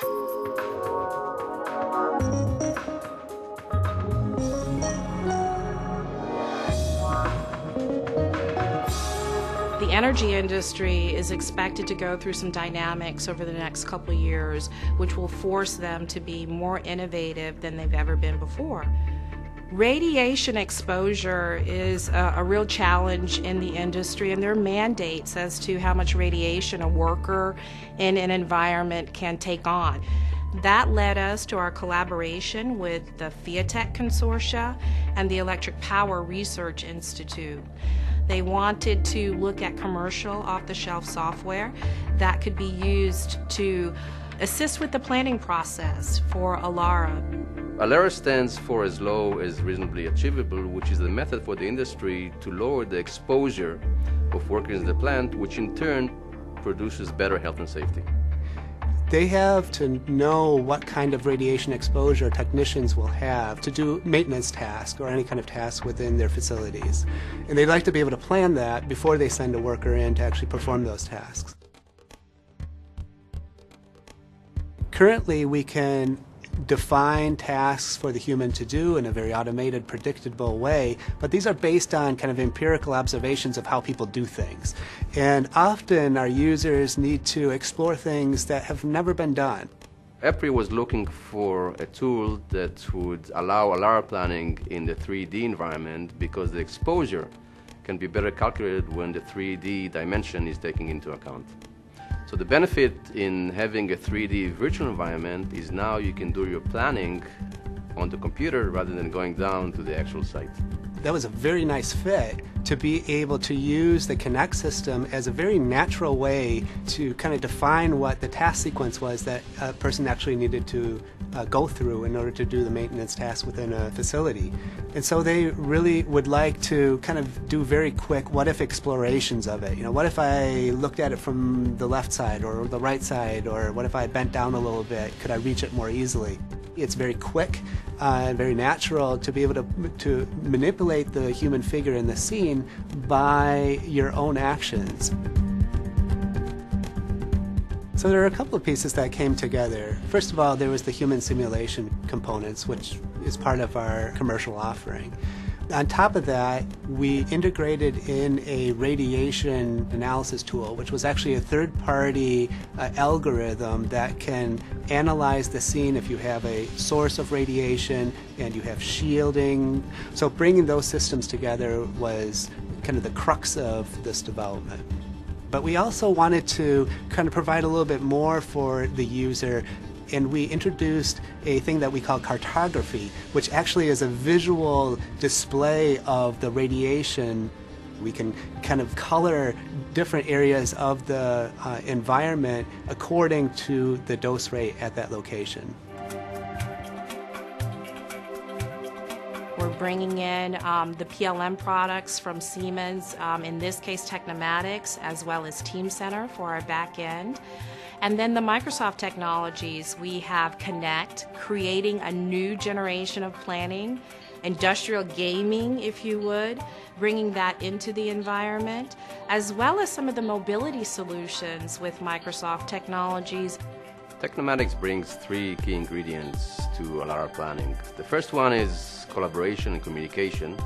The energy industry is expected to go through some dynamics over the next couple of years, which will force them to be more innovative than they've ever been before. Radiation exposure is a real challenge in the industry, and there are mandates as to how much radiation a worker in an environment can take on. That led us to our collaboration with the FIATEC Consortia and the Electric Power Research Institute. They wanted to look at commercial off-the-shelf software that could be used to assist with the planning process for ALARA. ALARA stands for as low as reasonably achievable, which is the method for the industry to lower the exposure of workers in the plant, which in turn produces better health and safety. They have to know what kind of radiation exposure technicians will have to do maintenance tasks or any kind of task within their facilities. And they'd like to be able to plan that before they send a worker in to actually perform those tasks. Currently, we can define tasks for the human to do in a very automated, predictable way, but these are based on kind of empirical observations of how people do things. And often our users need to explore things that have never been done. EPRI was looking for a tool that would allow ALARA planning in the 3D environment because the exposure can be better calculated when the 3D dimension is taken into account. So the benefit in having a 3D virtual environment is now you can do your planning on the computer rather than going down to the actual site. That was a very nice fit to be able to use the Kinect system as a very natural way to kind of define what the task sequence was that a person actually needed to go through in order to do the maintenance tasks within a facility. And so they really would like to kind of do very quick what-if explorations of it. You know, what if I looked at it from the left side or the right side, or what if I bent down a little bit? Could I reach it more easily? It's very quick and very natural to be able to manipulate the human figure in the scene by your own actions. So there are a couple of pieces that came together. First of all, there was the human simulation components, which is part of our commercial offering. On top of that, we integrated in a radiation analysis tool, which was actually a third-party algorithm that can analyze the scene if you have a source of radiation and you have shielding. So bringing those systems together was kind of the crux of this development. But we also wanted to kind of provide a little bit more for the user, and we introduced a thing that we call cartography, which actually is a visual display of the radiation. We can kind of color different areas of the environment according to the dose rate at that location. We're bringing in the PLM products from Siemens, in this case Tecnomatix, as well as Team Center for our back end. And then the Microsoft technologies, we have Kinect, creating a new generation of planning, industrial gaming, if you would, bringing that into the environment, as well as some of the mobility solutions with Microsoft technologies. Tecnomatix brings three key ingredients to ALARA planning. The first one is collaboration and communication.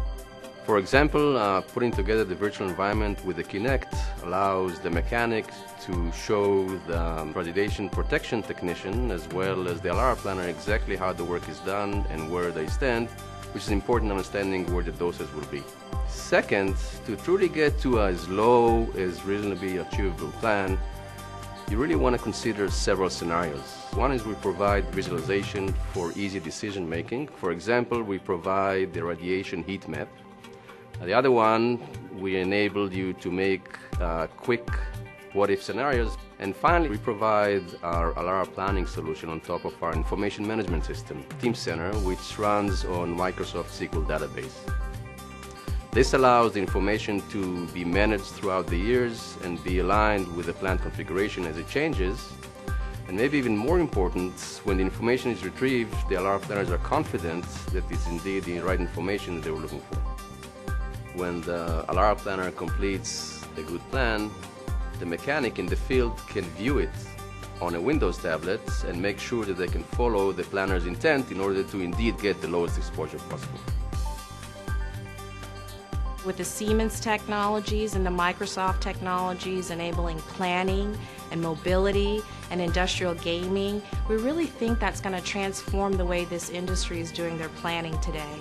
For example, putting together the virtual environment with the Kinect allows the mechanic to show the radiation protection technician as well as the ALARA planner exactly how the work is done and where they stand, which is important understanding where the doses will be. Second, to truly get to as low as reasonably achievable plan, you really want to consider several scenarios. One is we provide visualization for easy decision making. For example, we provide the radiation heat map. The other one, we enabled you to make quick what-if scenarios. And finally, we provide our ALARA planning solution on top of our information management system, Team Center, which runs on Microsoft SQL database. This allows the information to be managed throughout the years and be aligned with the plant configuration as it changes. And maybe even more important, when the information is retrieved, the ALARA planners are confident that it's indeed the right information that they were looking for. When the ALARA planner completes a good plan, the mechanic in the field can view it on a Windows tablet and make sure that they can follow the planner's intent in order to indeed get the lowest exposure possible. With the Siemens technologies and the Microsoft technologies enabling planning and mobility and industrial gaming, we really think that's going to transform the way this industry is doing their planning today.